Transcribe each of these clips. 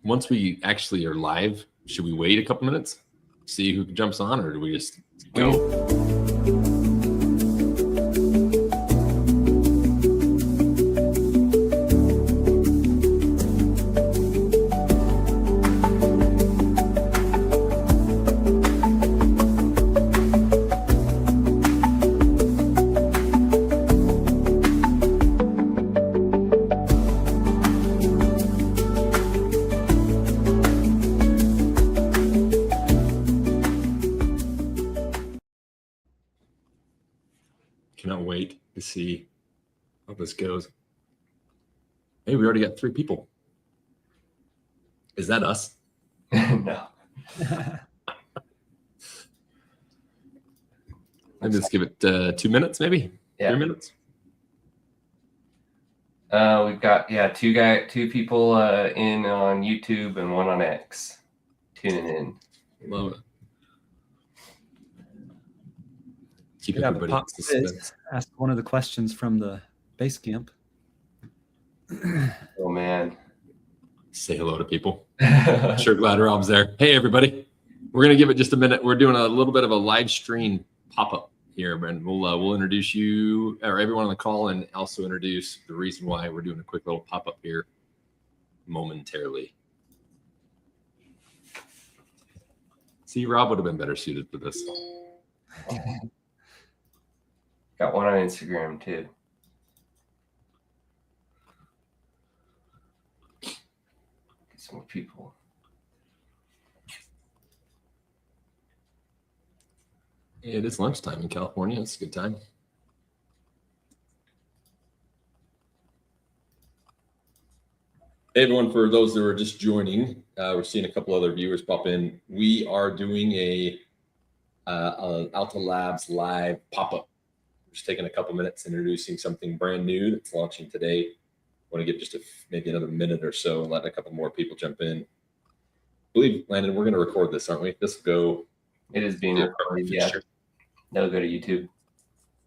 once we actually are live, should we wait a couple minutes, see who jumps on, or do we just go? Cannot wait to see how this goes. Hey, we already got 3 people. Is that us? No. Maybe let's give it 2 minutes, maybe 3 minutes. We've got 2 people in on YouTube and 1 on X tuning in. Love it. Keep everybody in suspense. Ask one of the questions from the base camp. Oh man. Say hello to people. Sure, glad Rob's there. Hey everybody. We're gonna give it just a minute. We're doing a little bit of a live stream pop-up here, and we'll introduce you or everyone on the call, and also introduce the reason why we're doing a quick little pop-up here momentarily. See, Rob would have been better suited for this. Got 1 on Instagram too. Get some more people. It is lunchtime in California. It's a good time. Hey everyone, for those that are just joining, we're seeing a couple other viewers pop in. We are doing a Alta Labs live pop-up. Just taking a couple minutes, introducing something brand new that's launching today. Want to give just maybe another minute or so and let a couple more people jump in. I believe, Landon, we're going to record this, aren't we? This will go. It is being recorded, yeah. That'll go to YouTube.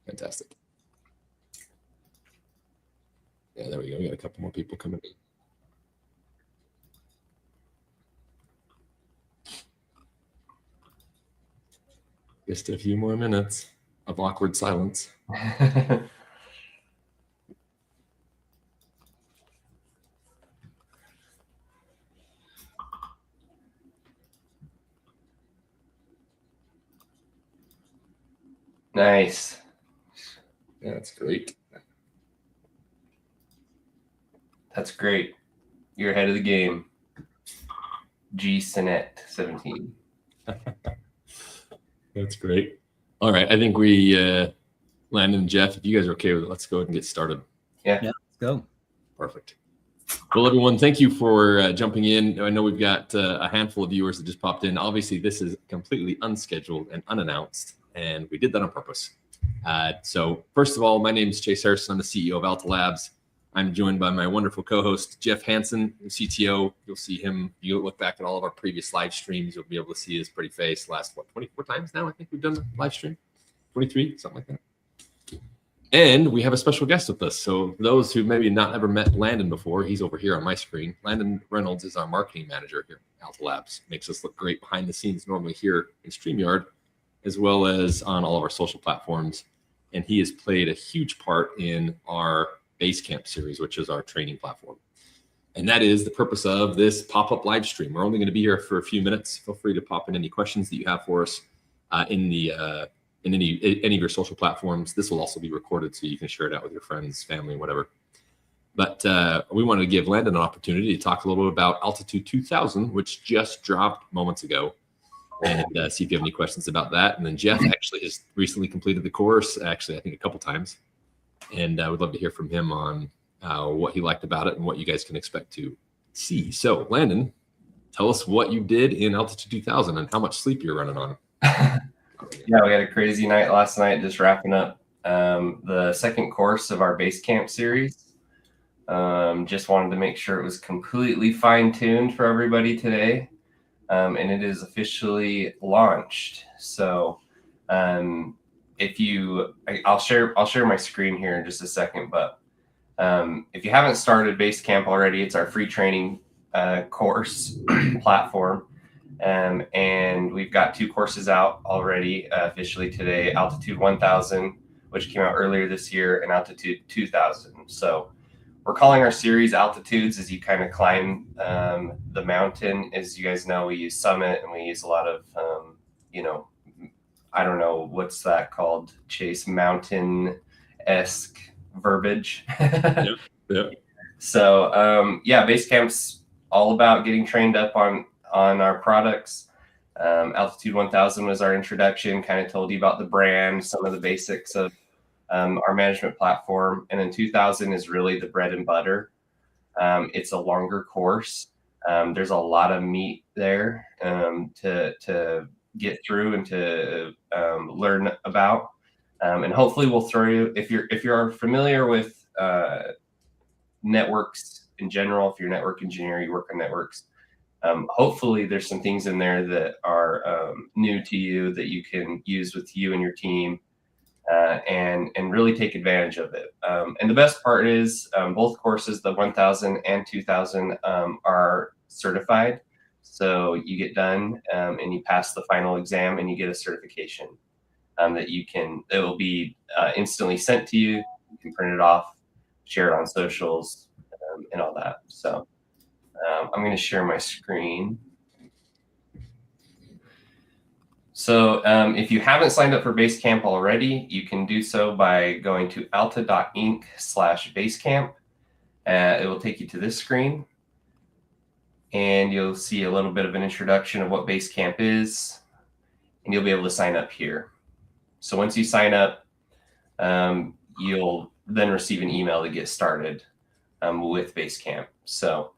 Fantastic. Yeah, there we go. We got a couple more people coming in. Just a few more minutes of awkward silence. Nice. Yeah, that's great. That's great. You're ahead of the game. G Sinet 17. That's great. All right. I think we, Landon and Jeff, if you guys are okay with it, let's go ahead and get started. Yeah, let's go. Perfect. Well, everyone, thank you for jumping in. I know we've got a handful of viewers that just popped in. Obviously, this is completely unscheduled and unannounced, and we did that on purpose. So first of all, my name is Chase Harrison. I'm the CEO of Alta Labs. I'm joined by my wonderful co-host, Jeff Hansen, the CTO. You'll see him. If you look back at all of our previous live streams, you'll be able to see his pretty face. Last, 24 times now, I think we've done the live stream? 23, something like that. And we have a special guest with us. So those who maybe not ever met Landon before, he's over here on my screen. Landon Reynolds is our marketing manager here at Alta Labs. Makes us look great behind the scenes normally here in StreamYard, as well as on all of our social platforms. And he has played a huge part in our Basecamp series, which is our training platform. And that is the purpose of this pop-up live stream. We're only going to be here for a few minutes. Feel free to pop in any questions that you have for us in any of your social platforms. This will also be recorded so you can share it out with your friends, family, whatever. But we wanted to give Landon an opportunity to talk a little bit about Altitude 2000, which just dropped moments ago, and see if you have any questions about that. And then Jeff actually has recently completed the course, actually, I think a couple times. And I would love to hear from him on what he liked about it and what you guys can expect to see. So, Landon, tell us what you did in Altitude 2000 and how much sleep you're running on. Yeah, we had a crazy night last night, just wrapping up the second course of our Basecamp series. Just wanted to make sure it was completely fine-tuned for everybody today. And it is officially launched. So I'll share my screen here in just a second, but if you haven't started Basecamp already, it's our free training course platform. And we've got 2 courses out already officially today, Altitude 1000, which came out earlier this year, and Altitude 2000. So we're calling our series Altitudes as you kind of climb the mountain. As you guys know, we use Summit, and we use a lot of, I don't know, what's that called, Chase, mountain-esque verbiage. Yep. So Basecamp's all about getting trained up on our products. Altitude 1000 was our introduction, kind of told you about the brand, some of the basics of our management platform. And then 2000 is really the bread and butter. It's a longer course. There's a lot of meat there to get through and to learn about. And hopefully we'll throw you, if you're familiar with networks in general, if you're a network engineer, you work on networks, hopefully there's some things in there that are new to you that you can use with you and your team, and really take advantage of it. And the best part is both courses, the 1000 and 2000, are certified. So you get done and you pass the final exam and you get a certification that it will be instantly sent to you. You can print it off, share it on socials, and all that. So I'm going to share my screen. So if you haven't signed up for Basecamp already, you can do so by going to alta.inc/Basecamp. It will take you to this screen, and you'll see a little bit of an introduction of what Basecamp is, and you'll be able to sign up here. So once you sign up, you'll then receive an email to get started with Basecamp. So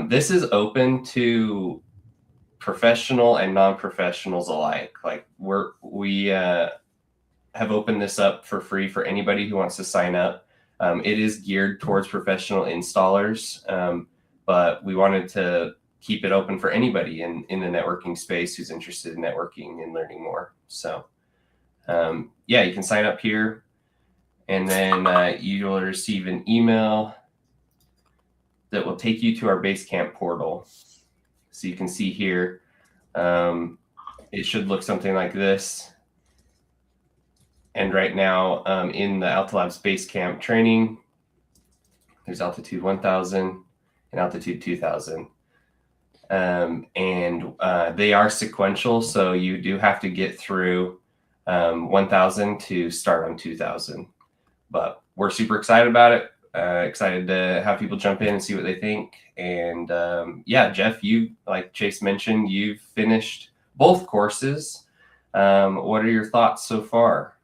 this is open to professional and non-professionals alike. Like we have opened this up for free for anybody who wants to sign up. It is geared towards professional installers, but we wanted to keep it open for anybody in the networking space who's interested in networking and learning more. So you can sign up here, and then you will receive an email that will take you to our Basecamp portal. So you can see here, it should look something like this. And right now in the Alta Labs Basecamp training, there's Altitude 1000 and Altitude 2000. And they are sequential, so you do have to get through 1000 to start on 2000. But we're super excited about it. Excited to have people jump in and see what they think. And Jeff, you, like Chase mentioned, you've finished both courses. What are your thoughts so far?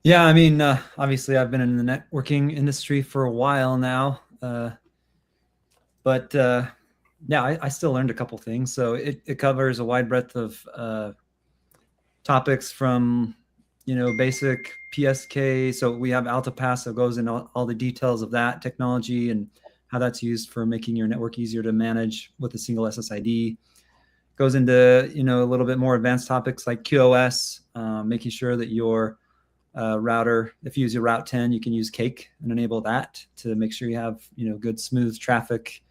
Yeah, I mean, obviously I've been in the networking industry for a while now, but I still learned a couple things. So it covers a wide breadth of topics from, basic PSK. So we have AltaPass that goes into all the details of that technology and how that's used for making your network easier to manage with a single SSID. Goes into, a little bit more advanced topics like QoS, making sure that your router, if you use your Route 10, you can use Cake and enable that to make sure you have, good smooth traffic,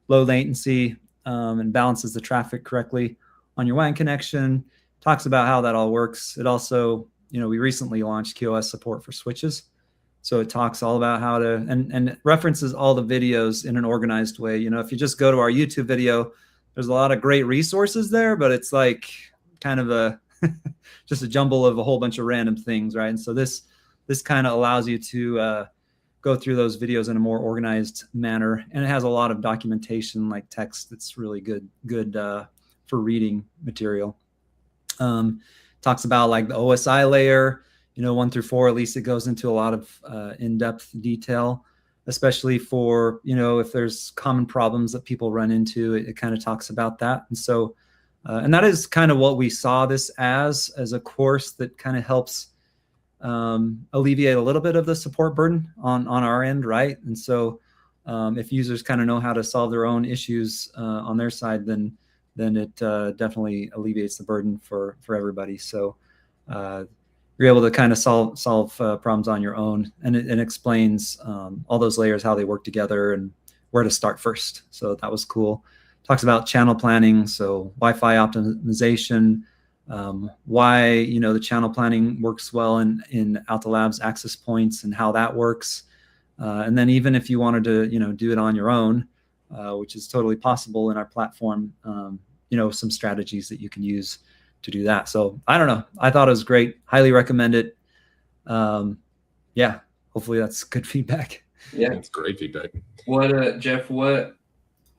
low latency, and balances the traffic correctly on your WAN connection. Talks about how that all works. It also, we recently launched QoS support for switches. So it talks all about how to, and references all the videos in an organized way. If you just go to our YouTube video, there's a lot of great resources there, but it's like kind of just a jumble of a whole bunch of random things, right? And so this kind of allows you to go through those videos in a more organized manner. And it has a lot of documentation like text that's really good for reading material. Talks about like the OSI layer, 1 through 4, at least it goes into a lot of in-depth detail, especially for, if there's common problems that people run into, it kind of talks about that. And so, and that is kind of what we saw this as a course that kind of helps alleviate a little bit of the support burden on our end, right? And so if users kind of know how to solve their own issues on their side, then it definitely alleviates the burden for everybody. So you're able to kind of solve problems on your own, and it explains all those layers, how they work together, and where to start first. So that was cool. Talks about channel planning, so Wi-Fi optimization, why the channel planning works well in Alta Labs access points and how that works. And then even if you wanted to do it on your own, which is totally possible in our platform, some strategies that you can use to do that. So I don't know. I thought it was great. Highly recommend it. Yeah, hopefully that's good feedback. Yeah, That's great feedback. What, Jeff? What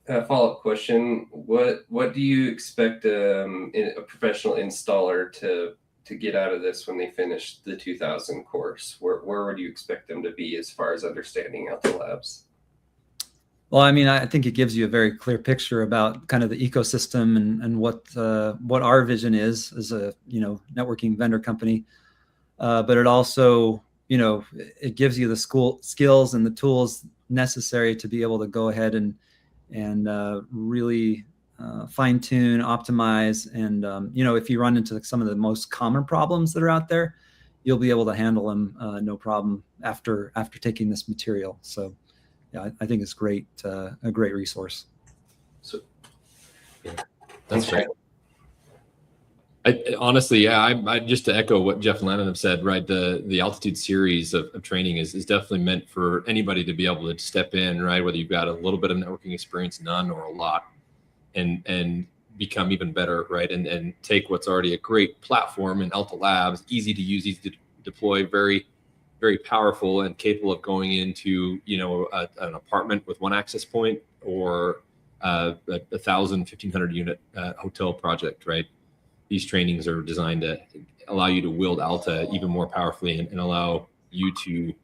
follow-up question? What do you expect a professional installer to get out of this when they finish the 2000 course? Where would you expect them to be as far as understanding Alta Labs? Well, I mean, I think it gives you a very clear picture about kind of the ecosystem and what our vision is as a networking vendor company. But it also it gives you the skills and the tools necessary to be able to go ahead and really fine tune, optimize, and if you run into some of the most common problems that are out there, you'll be able to handle them no problem after taking this material. So yeah, I think it's great, a great resource. So yeah, that's great. Honestly, I just to echo what Jeff and Landon have said, right? The Altitude series of training is definitely meant for anybody to be able to step in, right? Whether you've got a little bit of networking experience, none, or a lot, and become even better, right? And take what's already a great platform in Alta Labs, easy to use, easy to deploy, very, very powerful and capable of going into, an apartment with one access point or a 1,000, 1,500 unit hotel project, right? These trainings are designed to allow you to wield Alta even more powerfully and allow you to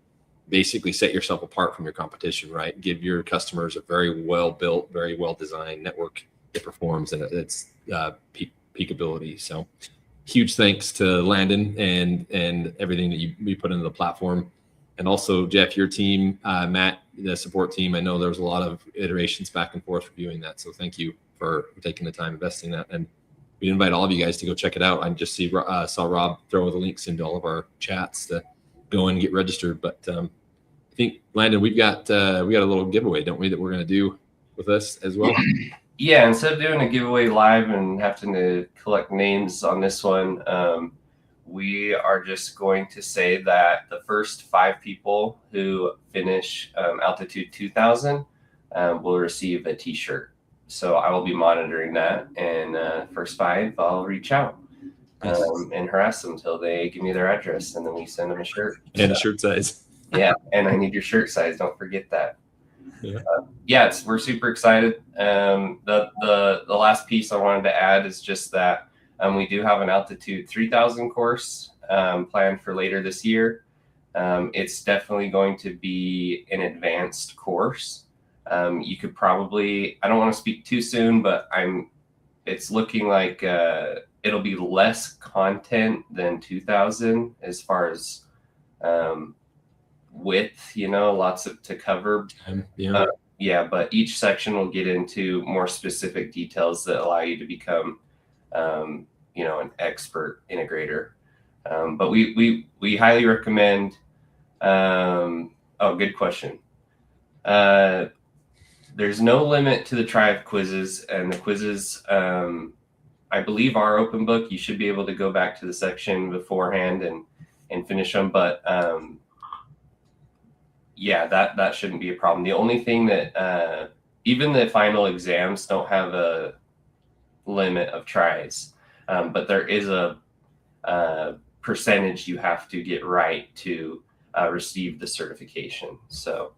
basically set yourself apart from your competition, right? Give your customers a very well built, very well designed network that performs at its peak ability. So huge thanks to Landon and everything that you put into the platform. And also, Jeff, your team, Matt, the support team. I know there was a lot of iterations back and forth reviewing that. So thank you for taking the time investing that. And we invite all of you guys to go check it out. I just saw Rob throw the links into all of our chats to go and get registered. But I think, Landon, we got a little giveaway, don't we, that we're going to do with us as well? Yeah, instead of doing a giveaway live and having to collect names on this one, we are just going to say that the first 5 people who finish Altitude 2000 will receive a t-shirt. So I will be monitoring that, and first 5, I'll reach out and harass them until they give me their address, and then we send them a shirt. And a shirt size. Yeah, and I need your shirt size. Don't forget that. Yeah. We're super excited. The last piece I wanted to add is just that we do have an Altitude 3000 course planned for later this year. It's definitely going to be an advanced course. You could probably, I don't want to speak too soon, but it's looking like it'll be less content than 2000 as far as width, lots to cover. But each section will get into more specific details that allow you to become, an expert integrator. But we highly recommend. Good question. There's no limit to the Tribe quizzes, and the quizzes, I believe, are open book. You should be able to go back to the section beforehand and finish them. But that shouldn't be a problem. The only thing that even the final exams don't have a limit of tries, but there is a percentage you have to get right to receive the certification. So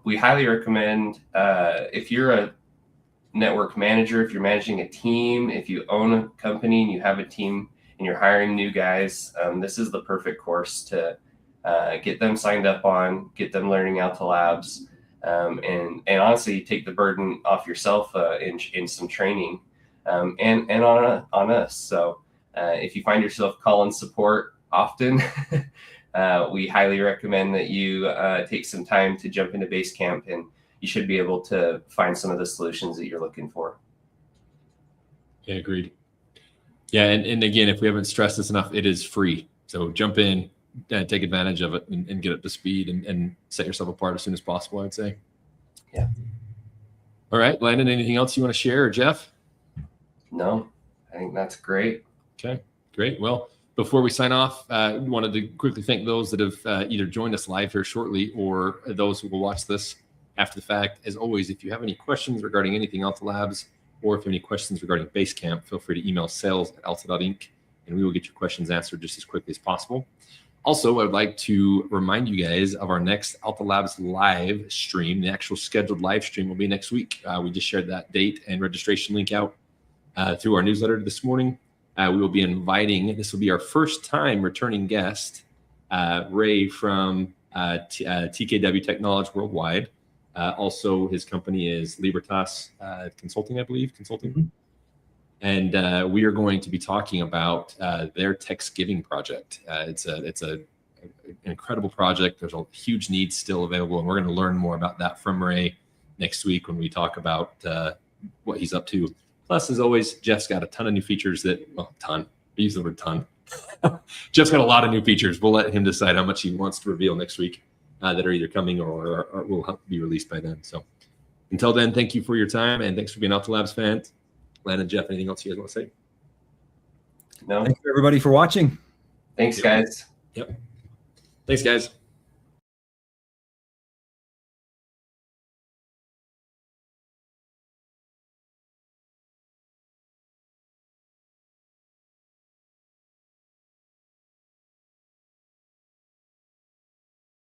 we highly recommend, if you're a network manager, if you're managing a team, if you own a company and you have a team and you're hiring new guys, this is the perfect course to get them signed up on, get them learning Alta Labs, and honestly take the burden off yourself in some training and on us. So if you find yourself calling support often, we highly recommend that you take some time to jump into Basecamp, and you should be able to find some of the solutions that you're looking for. Yeah, agreed. Yeah, and again, if we haven't stressed this enough, it is free. So jump in, take advantage of it, and get up to speed and set yourself apart as soon as possible, I would say. All right, Landon, anything else you want to share, or Jeff? No, I think that's great. Okay, great. Well, before we sign off, we wanted to quickly thank those that have either joined us live here shortly or those who will watch this after the fact. As always, if you have any questions regarding anything Alta Labs, or if you have any questions regarding Basecamp, feel free to email sales@alta.inc, and we will get your questions answered just as quickly as possible. Also, I would like to remind you guys of our next Alta Labs live stream. The actual scheduled live stream will be next week. We just shared that date and registration link out through our newsletter this morning. We will be inviting, this will be our first time returning guest, Ray from TKW Technology Worldwide. Also, his company is Libertas Consulting, I believe, consulting. And we are going to be talking about their Techsgiving project. It's an incredible project. There's a huge need still available, and we're going to learn more about that from Ray next week when we talk about what he's up to. Plus, as always, Jeff's got a ton of new features that, well, ton. I use the word ton. Jeff's got a lot of new features. We'll let him decide how much he wants to reveal next week that are either coming or will be released by then. So until then, thank you for your time, and thanks for being Alta Labs fans. Landon, Jeff, anything else you guys want to say? No. Thank you, everybody, for watching. Thanks, guys. Yep. Thanks, guys.